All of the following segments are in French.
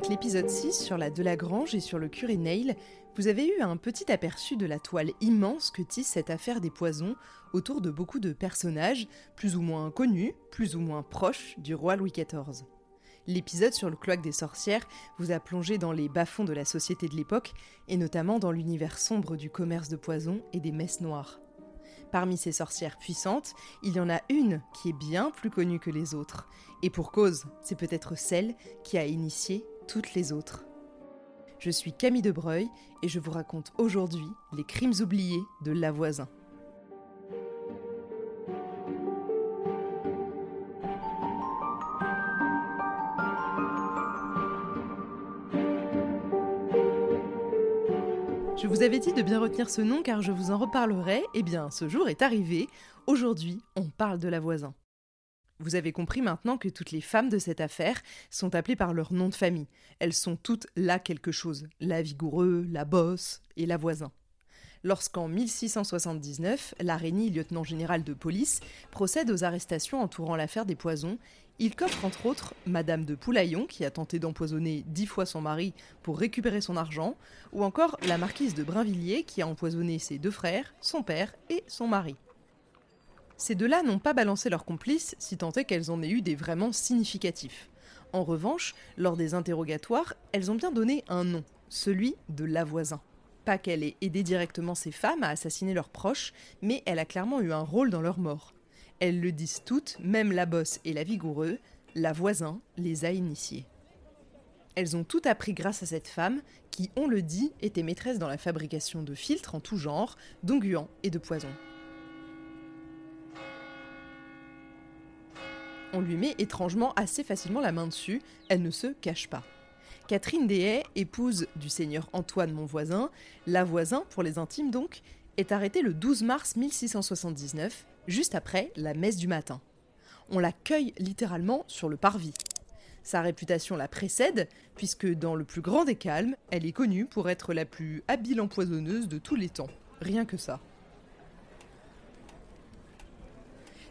Avec l'épisode 6 sur la Delagrange et sur le curé Neil, vous avez eu un petit aperçu de la toile immense que tisse cette affaire des poisons autour de beaucoup de personnages, plus ou moins connus, plus ou moins proches du roi Louis XIV. L'épisode sur le cloaque des sorcières vous a plongé dans les bas-fonds de la société de l'époque, et notamment dans l'univers sombre du commerce de poisons et des messes noires. Parmi ces sorcières puissantes, il y en a une qui est bien plus connue que les autres. Et pour cause, c'est peut-être celle qui a initié toutes les autres. Je suis Camille Debreuil et je vous raconte aujourd'hui les crimes oubliés de Lavoisin. Je vous avais dit de bien retenir ce nom car je vous en reparlerai, et bien ce jour est arrivé, aujourd'hui on parle de Lavoisin. Vous avez compris maintenant que toutes les femmes de cette affaire sont appelées par leur nom de famille. Elles sont toutes la quelque chose, la Vigoureux, la Bosse et Lavoisin. Lorsqu'en 1679, Larénie, lieutenant général de police, procède aux arrestations entourant l'affaire des poisons, il coffre entre autres Madame de Poulaillon, qui a tenté d'empoisonner 10 fois son mari pour récupérer son argent, ou encore la marquise de Brinvilliers, qui a empoisonné ses 2 frères, son père et son mari. Ces deux-là n'ont pas balancé leurs complices, si tant est qu'elles en aient eu des vraiment significatifs. En revanche, lors des interrogatoires, elles ont bien donné un nom, celui de Lavoisin. Pas qu'elle ait aidé directement ces femmes à assassiner leurs proches, mais elle a clairement eu un rôle dans leur mort. Elles le disent toutes, même la Bosse et la Vigoureux, Lavoisin les a initiées. Elles ont tout appris grâce à cette femme, qui, on le dit, était maîtresse dans la fabrication de filtres en tout genre, d'onguents et de poisons. On lui met étrangement assez facilement la main dessus, elle ne se cache pas. Catherine Deshay, épouse du seigneur Antoine Monvoisin, Lavoisin pour les intimes donc, est arrêtée le 12 mars 1679, juste après la messe du matin. On la cueille littéralement sur le parvis. Sa réputation la précède, puisque dans le plus grand des calmes, elle est connue pour être la plus habile empoisonneuse de tous les temps. Rien que ça.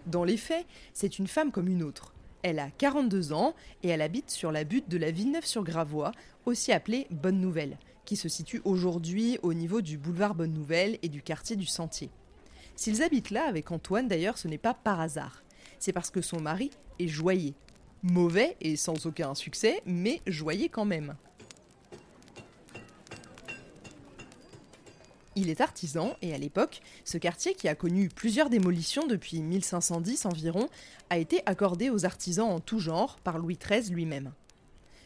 Dans les faits, c'est une femme comme une autre. Elle a 42 ans et elle habite sur la butte de la Villeneuve-sur-Gravois, aussi appelée Bonne Nouvelle, qui se situe aujourd'hui au niveau du boulevard Bonne Nouvelle et du quartier du Sentier. S'ils habitent là avec Antoine, d'ailleurs, ce n'est pas par hasard. C'est parce que son mari est joaillier. Mauvais et sans aucun succès, mais joaillier quand même. Il est artisan et à l'époque, ce quartier qui a connu plusieurs démolitions depuis 1510 environ a été accordé aux artisans en tout genre par Louis XIII lui-même.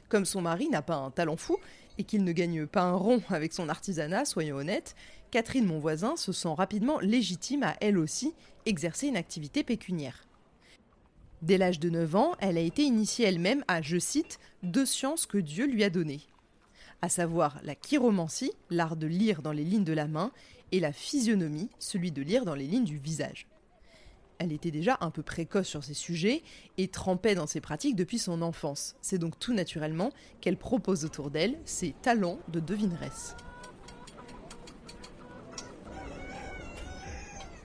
Comme son mari n'a pas un talent fou et qu'il ne gagne pas un rond avec son artisanat, soyons honnêtes, Catherine Monvoisin se sent rapidement légitime à elle aussi exercer une activité pécuniaire. Dès l'âge de 9 ans, elle a été initiée elle-même à, je cite, 2 sciences que Dieu lui a données. À savoir la chiromancie, l'art de lire dans les lignes de la main, et la physionomie, celui de lire dans les lignes du visage. Elle était déjà un peu précoce sur ces sujets et trempait dans ces pratiques depuis son enfance. C'est donc tout naturellement qu'elle propose autour d'elle ses talents de devineresse.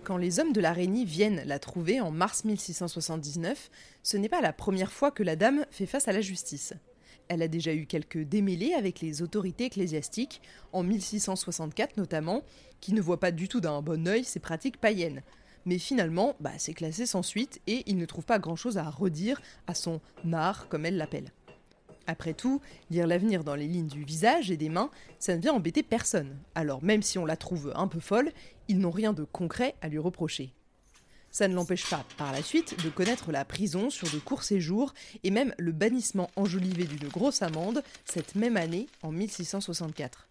Quand les hommes de Larénie viennent la trouver en mars 1679, ce n'est pas la première fois que la dame fait face à la justice. Elle a déjà eu quelques démêlés avec les autorités ecclésiastiques, en 1664 notamment, qui ne voient pas du tout d'un bon œil ces pratiques païennes. Mais finalement, c'est classé sans suite et il ne trouve pas grand-chose à redire à son art, comme elle l'appelle. Après tout, lire l'avenir dans les lignes du visage et des mains, ça ne vient embêter personne. Alors même si on la trouve un peu folle, ils n'ont rien de concret à lui reprocher. Ça ne l'empêche pas, par la suite, de connaître la prison sur de courts séjours et même le bannissement enjolivé d'une grosse amende cette même année, en 1664.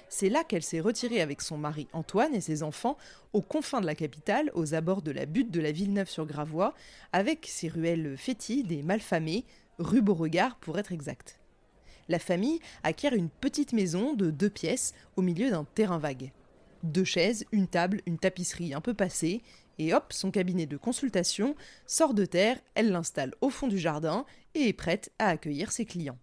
C'est là qu'elle s'est retirée avec son mari Antoine et ses enfants aux confins de la capitale, aux abords de la butte de la Villeneuve-sur-Gravois, avec ses ruelles fétides et malfamées, rue Beauregard pour être exact. La famille acquiert une petite maison de 2 pièces au milieu d'un terrain vague. 2 chaises, une table, une tapisserie un peu passée, et hop, son cabinet de consultation sort de terre, elle l'installe au fond du jardin et est prête à accueillir ses clients.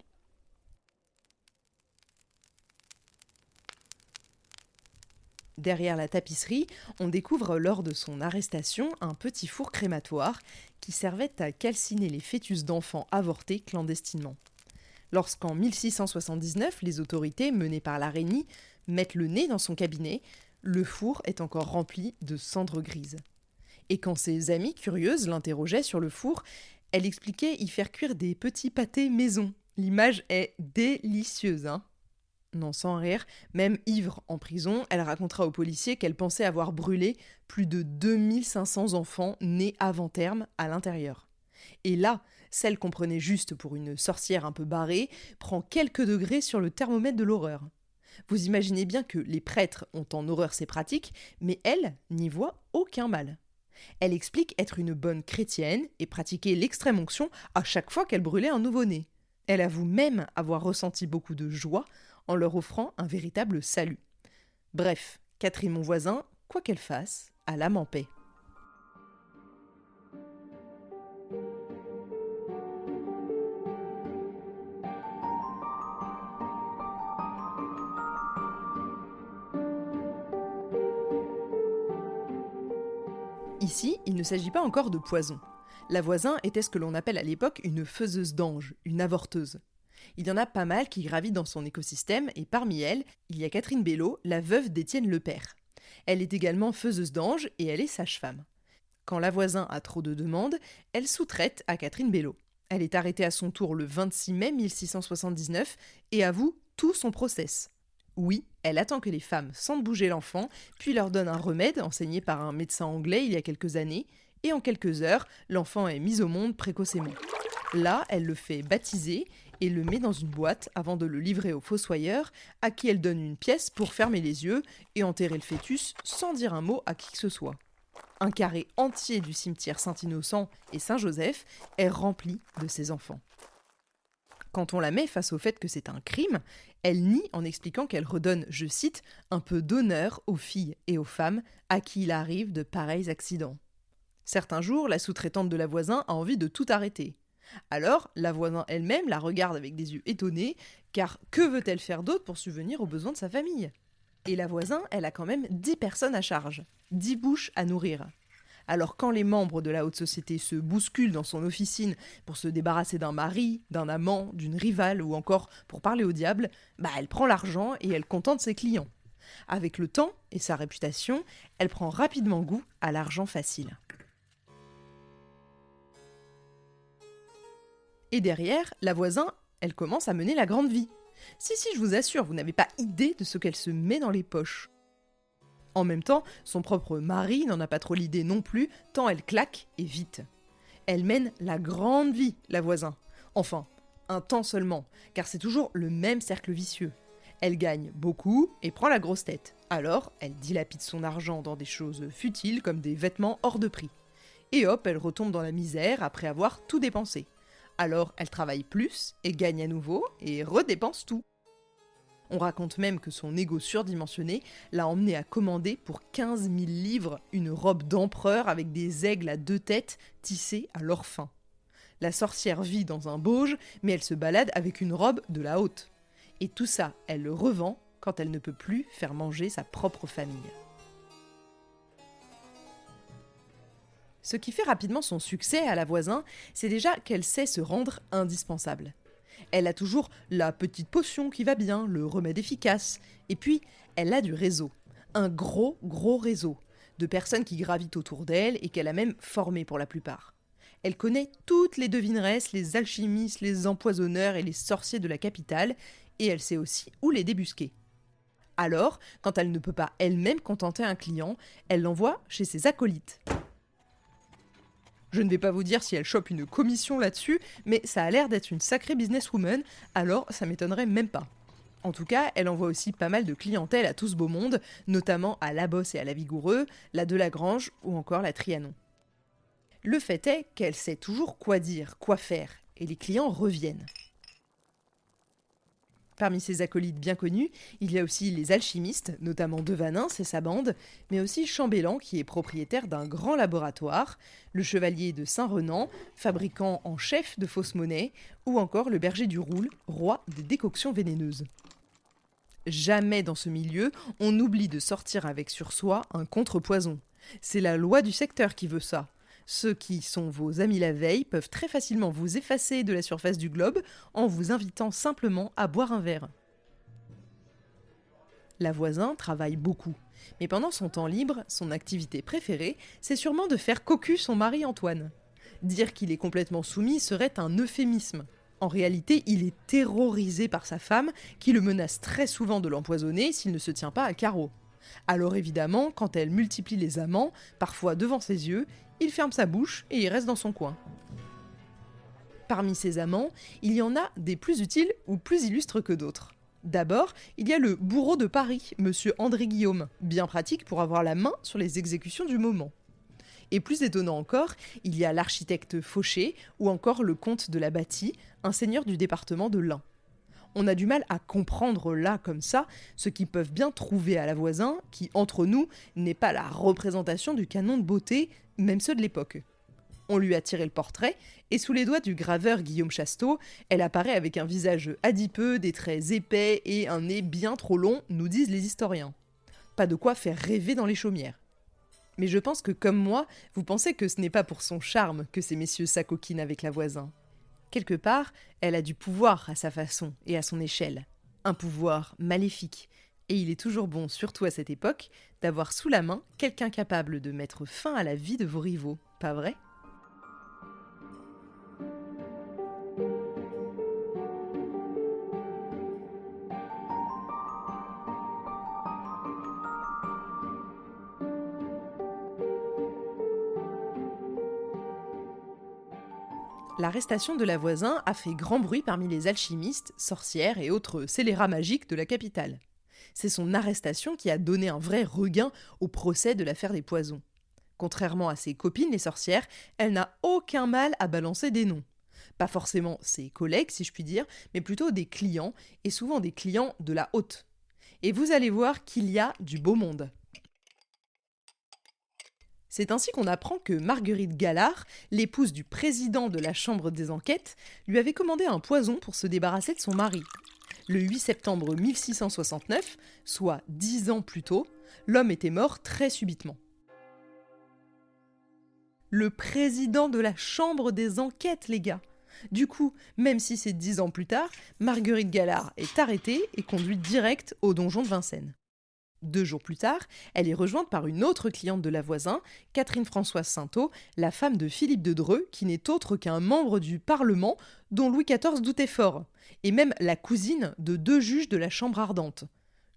Derrière la tapisserie, on découvre lors de son arrestation un petit four crématoire qui servait à calciner les fœtus d'enfants avortés clandestinement. Lorsqu'en 1679, les autorités, menées par la Reynie, mettent le nez dans son cabinet, le four est encore rempli de cendres grises. Et quand ses amies curieuses l'interrogeaient sur le four, elle expliquait y faire cuire des petits pâtés maison. L'image est délicieuse, hein ? Non, sans rire, même ivre en prison, elle racontera aux policiers qu'elle pensait avoir brûlé plus de 2500 enfants nés avant terme à l'intérieur. Et là, celle qu'on prenait juste pour une sorcière un peu barrée prend quelques degrés sur le thermomètre de l'horreur. Vous imaginez bien que les prêtres ont en horreur ces pratiques, mais elle n'y voit aucun mal. Elle explique être une bonne chrétienne et pratiquer l'extrême onction à chaque fois qu'elle brûlait un nouveau-né. Elle avoue même avoir ressenti beaucoup de joie en leur offrant un véritable salut. Bref, Catherine Monvoisin, quoi qu'elle fasse, a l'âme en paix. Ici, il ne s'agit pas encore de poison. La Voisin était ce que l'on appelle à l'époque une faiseuse d'anges, une avorteuse. Il y en a pas mal qui gravitent dans son écosystème et parmi elles, il y a Catherine Bello, la veuve d'Étienne Lepère. Elle est également faiseuse d'anges et elle est sage-femme. Quand la Voisin a trop de demandes, elle sous-traite à Catherine Bello. Elle est arrêtée à son tour le 26 mai 1679 et avoue tout son process. Oui, elle attend que les femmes sentent bouger l'enfant, puis leur donne un remède enseigné par un médecin anglais il y a quelques années, et en quelques heures, l'enfant est mis au monde précocement. Là, elle le fait baptiser et le met dans une boîte avant de le livrer au fossoyeur, à qui elle donne une pièce pour fermer les yeux et enterrer le fœtus sans dire un mot à qui que ce soit. Un carré entier du cimetière Saint-Innocent et Saint-Joseph est rempli de ces enfants. Quand on la met face au fait que c'est un crime, elle nie en expliquant qu'elle redonne, je cite, un peu d'honneur aux filles et aux femmes à qui il arrive de pareils accidents. Certains jours, la sous-traitante de la Voisin a envie de tout arrêter. Alors, la Voisin elle-même la regarde avec des yeux étonnés, car que veut-elle faire d'autre pour subvenir aux besoins de sa famille ? Et la Voisin, elle a quand même 10 personnes à charge, 10 bouches à nourrir. Alors quand les membres de la haute société se bousculent dans son officine pour se débarrasser d'un mari, d'un amant, d'une rivale ou encore pour parler au diable, elle prend l'argent et elle contente ses clients. Avec le temps et sa réputation, elle prend rapidement goût à l'argent facile. Et derrière, la Voisin, elle commence à mener la grande vie. Si, je vous assure, vous n'avez pas idée de ce qu'elle se met dans les poches. En même temps, son propre mari n'en a pas trop l'idée non plus, tant elle claque et vite. Elle mène la grande vie, la Voisin. Enfin, un temps seulement, car c'est toujours le même cercle vicieux. Elle gagne beaucoup et prend la grosse tête. Alors, elle dilapide son argent dans des choses futiles comme des vêtements hors de prix. Et hop, elle retombe dans la misère après avoir tout dépensé. Alors, elle travaille plus et gagne à nouveau et redépense tout. On raconte même que son ego surdimensionné l'a emmené à commander pour 15 000 livres une robe d'empereur avec des aigles à 2 têtes tissées à leur fin. La sorcière vit dans un bauge, mais elle se balade avec une robe de la haute. Et tout ça, elle le revend quand elle ne peut plus faire manger sa propre famille. Ce qui fait rapidement son succès à la Voisin, c'est déjà qu'elle sait se rendre indispensable. Elle a toujours la petite potion qui va bien, le remède efficace. Et puis, elle a du réseau. Un gros réseau de personnes qui gravitent autour d'elle et qu'elle a même formées pour la plupart. Elle connaît toutes les devineresses, les alchimistes, les empoisonneurs et les sorciers de la capitale, et elle sait aussi où les débusquer. Alors, quand elle ne peut pas elle-même contenter un client, elle l'envoie chez ses acolytes. Je ne vais pas vous dire si elle chope une commission là-dessus, mais ça a l'air d'être une sacrée businesswoman, alors ça m'étonnerait même pas. En tout cas, elle envoie aussi pas mal de clientèle à tout ce beau monde, notamment à La Bosse et à La Vigoureux, la Delagrange ou encore la Trianon. Le fait est qu'elle sait toujours quoi dire, quoi faire, et les clients reviennent. Parmi ses acolytes bien connus, il y a aussi les alchimistes, notamment Devanin, c'est sa bande, mais aussi Chambellan, qui est propriétaire d'un grand laboratoire, le chevalier de Saint-Renan, fabricant en chef de fausses monnaies, ou encore le berger du Roule, roi des décoctions vénéneuses. Jamais dans ce milieu, on oublie de sortir avec sur soi un contrepoison. C'est la loi du secteur qui veut ça. Ceux qui sont vos amis la veille peuvent très facilement vous effacer de la surface du globe en vous invitant simplement à boire un verre. La voisine travaille beaucoup. Mais pendant son temps libre, son activité préférée, c'est sûrement de faire cocu son mari Antoine. Dire qu'il est complètement soumis serait un euphémisme. En réalité, il est terrorisé par sa femme, qui le menace très souvent de l'empoisonner s'il ne se tient pas à carreau. Alors évidemment, quand elle multiplie les amants, parfois devant ses yeux, il ferme sa bouche et il reste dans son coin. Parmi ses amants, il y en a des plus utiles ou plus illustres que d'autres. D'abord, il y a le bourreau de Paris, monsieur André Guillaume, bien pratique pour avoir la main sur les exécutions du moment. Et plus étonnant encore, il y a l'architecte Fauché ou encore le comte de la Bâtie, un seigneur du département de l'Ain. On a du mal à comprendre là comme ça ce qu'ils peuvent bien trouver à la voisine qui, entre nous, n'est pas la représentation du canon de beauté, même ceux de l'époque. On lui a tiré le portrait, et sous les doigts du graveur Guillaume Chasteau, elle apparaît avec un visage adipeux, des traits épais et un nez bien trop long, nous disent les historiens. Pas de quoi faire rêver dans les chaumières. Mais je pense que, comme moi, vous pensez que ce n'est pas pour son charme que ces messieurs s'acoquinent avec la voisine. Quelque part, elle a du pouvoir à sa façon et à son échelle. Un pouvoir maléfique. Et il est toujours bon, surtout à cette époque, d'avoir sous la main quelqu'un capable de mettre fin à la vie de vos rivaux, pas vrai ? L'arrestation de la voisine a fait grand bruit parmi les alchimistes, sorcières et autres scélérats magiques de la capitale. C'est son arrestation qui a donné un vrai regain au procès de l'affaire des poisons. Contrairement à ses copines les sorcières, elle n'a aucun mal à balancer des noms. Pas forcément ses collègues, si je puis dire, mais plutôt des clients, et souvent des clients de la haute. Et vous allez voir qu'il y a du beau monde. C'est ainsi qu'on apprend que Marguerite Gallard, l'épouse du président de la Chambre des enquêtes, lui avait commandé un poison pour se débarrasser de son mari. Le 8 septembre 1669, soit 10 ans plus tôt, l'homme était mort très subitement. Le président de la Chambre des enquêtes, les gars. Du coup, même si c'est 10 ans plus tard, Marguerite Gallard est arrêtée et conduite direct au donjon de Vincennes. 2 jours plus tard, elle est rejointe par une autre cliente de la voisine, Catherine Françoise Sainteau, la femme de Philippe de Dreux, qui n'est autre qu'un membre du Parlement dont Louis XIV doutait fort, et même la cousine de 2 juges de la Chambre ardente.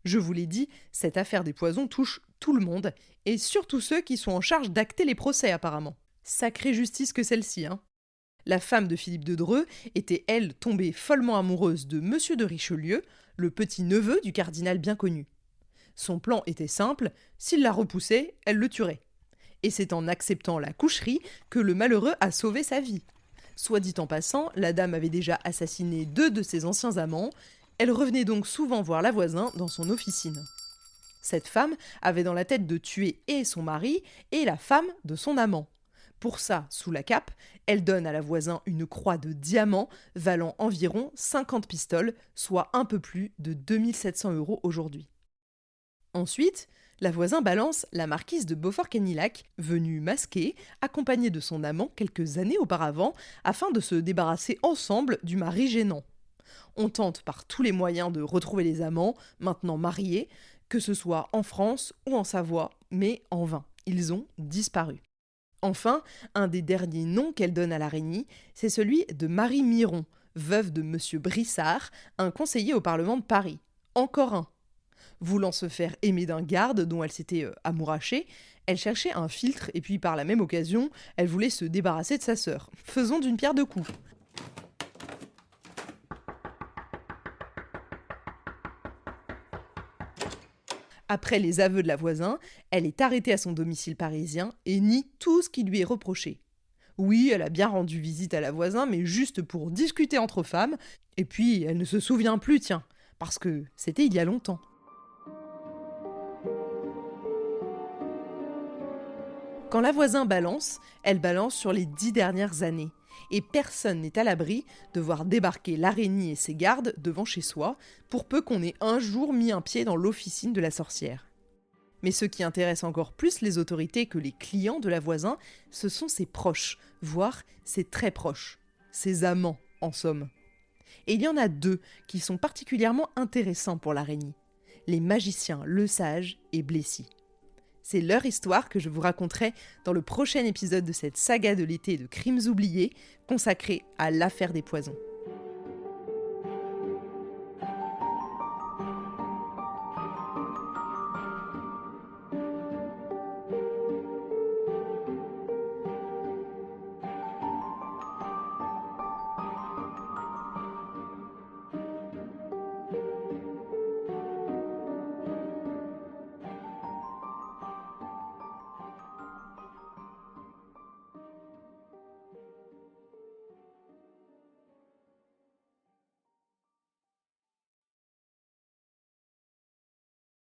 Je vous l'ai dit, cette affaire des poisons touche tout le monde, et surtout ceux qui sont en charge d'acter les procès apparemment. Sacrée justice que celle-ci, hein. La femme de Philippe de Dreux était, elle, tombée follement amoureuse de Monsieur de Richelieu, le petit-neveu du cardinal bien connu. Son plan était simple, s'il la repoussait, elle le tuerait. Et c'est en acceptant la coucherie que le malheureux a sauvé sa vie. Soit dit en passant, la dame avait déjà assassiné 2 de ses anciens amants, elle revenait donc souvent voir la voisine dans son officine. Cette femme avait dans la tête de tuer et son mari et la femme de son amant. Pour ça, sous la cape, elle donne à la voisine une croix de diamant valant environ 50 pistoles, soit un peu plus de 2700 € aujourd'hui. Ensuite, la voisine balance la marquise de Beaufort-Canillac, venue masquée, accompagnée de son amant quelques années auparavant, afin de se débarrasser ensemble du mari gênant. On tente par tous les moyens de retrouver les amants, maintenant mariés, que ce soit en France ou en Savoie, mais en vain, ils ont disparu. Enfin, un des derniers noms qu'elle donne à l'araignée, c'est celui de Marie Miron, veuve de monsieur Brissard, un conseiller au Parlement de Paris. Encore un. Voulant se faire aimer d'un garde dont elle s'était amourachée, elle cherchait un filtre et puis par la même occasion, elle voulait se débarrasser de sa sœur. Faisons d'une pierre deux coups. Après les aveux de la voisine, elle est arrêtée à son domicile parisien et nie tout ce qui lui est reproché. Oui, elle a bien rendu visite à la voisine, mais juste pour discuter entre femmes, et puis elle ne se souvient plus, tiens, parce que c'était il y a longtemps. Quand la voisine balance, elle balance sur les 10 dernières années. Et personne n'est à l'abri de voir débarquer l'araignée et ses gardes devant chez soi, pour peu qu'on ait un jour mis un pied dans l'officine de la sorcière. Mais ce qui intéresse encore plus les autorités que les clients de la voisin, ce sont ses proches, voire ses très proches, ses amants en somme. Et il y en a 2 qui sont particulièrement intéressants pour l'araignée, les magiciens Le Sage et Blessy. C'est leur histoire que je vous raconterai dans le prochain épisode de cette saga de l'été de Crimes oubliés, consacrée à l'affaire des poisons.